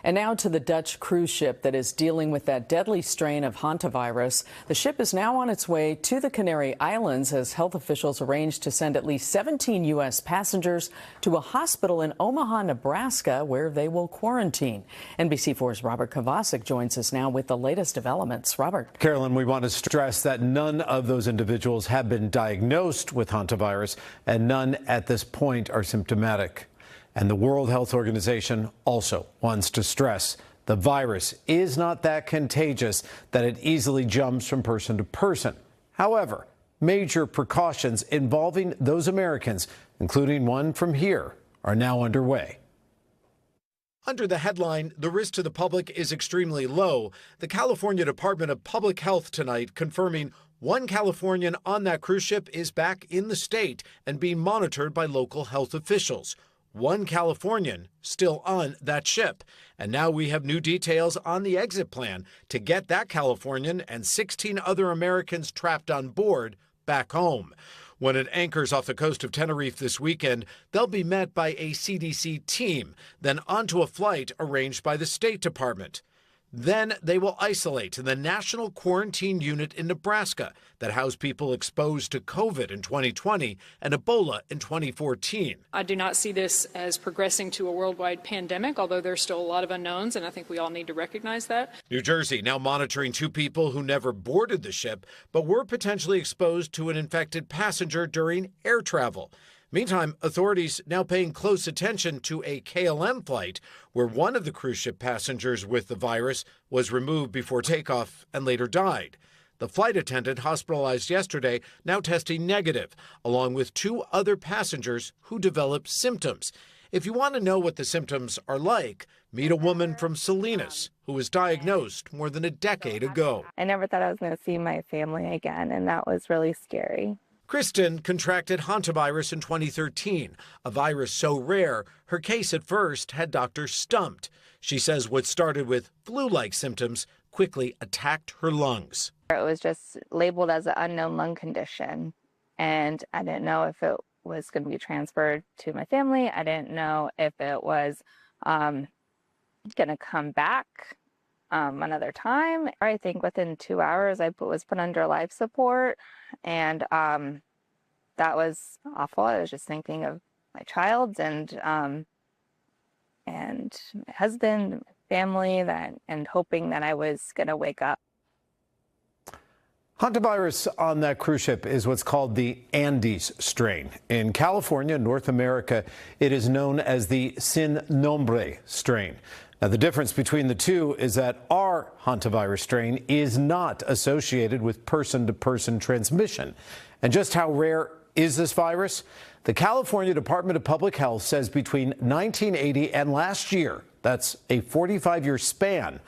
And now to the Dutch cruise ship that is dealing with that deadly strain of hantavirus. The ship is now on its way to the Canary Islands as health officials arranged to send at least 17 U.S. passengers to a hospital in Omaha, Nebraska, where they will quarantine. NBC4's Robert Kovacik joins us now with the latest developments. Robert. Carolyn, we want to stress that none of those individuals have been diagnosed with hantavirus, and none at this point are symptomatic. And the World Health Organization also wants to stress the virus is not that contagious that it easily jumps from person to person. However, major precautions involving those Americans, including one from here, are now underway. Under the headline, "The risk to the public is extremely low," the California Department of Public Health tonight confirming one Californian on that cruise ship is back in the state and being monitored by local health officials. One Californian still on that ship. And now we have new details on the exit plan to get that Californian and 16 other Americans trapped on board back home. When it anchors off the coast of Tenerife this weekend, they'll be met by a CDC team, then onto a flight arranged by the State Department. Then they will isolate in the National Quarantine Unit in Nebraska that housed people exposed to COVID in 2020 and Ebola in 2014. I do not see this as progressing to a worldwide pandemic, although there's still a lot of unknowns, and I think we all need to recognize that. New Jersey now monitoring two people who never boarded the ship, but were potentially exposed to an infected passenger during air travel. Meantime, authorities now paying close attention to a KLM flight where one of the cruise ship passengers with the virus was removed before takeoff and later died. The flight attendant hospitalized yesterday now testing negative, along with two other passengers who developed symptoms. If you want to know what the symptoms are like, meet a woman from Salinas who was diagnosed more than a decade ago. I never thought I was going to see my family again, and that was really scary. Kristen contracted hantavirus in 2013, a virus so rare, her case at first had doctors stumped. She says what started with flu-like symptoms quickly attacked her lungs. It was just labeled as an unknown lung condition, and I didn't know if it was going to be transferred to my family. I didn't know if it was going to come back another time. I think within 2 hours I was put under life support, and that was awful. I was just thinking of my child and my husband, family, and hoping that I was going to wake up. Hantavirus on that cruise ship is what's called the Andes strain. In California, North America, it is known as the Sin Nombre strain. Now, the difference between the two is that our hantavirus strain is not associated with person-to-person transmission. And just how rare is this virus? The California Department of Public Health says between 1980 and last year, that's a 45-year span,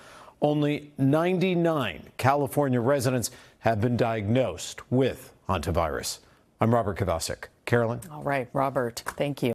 only 99 California residents have been diagnosed with hantavirus. I'm Robert Kovacik. Carolyn? All right, Robert, thank you.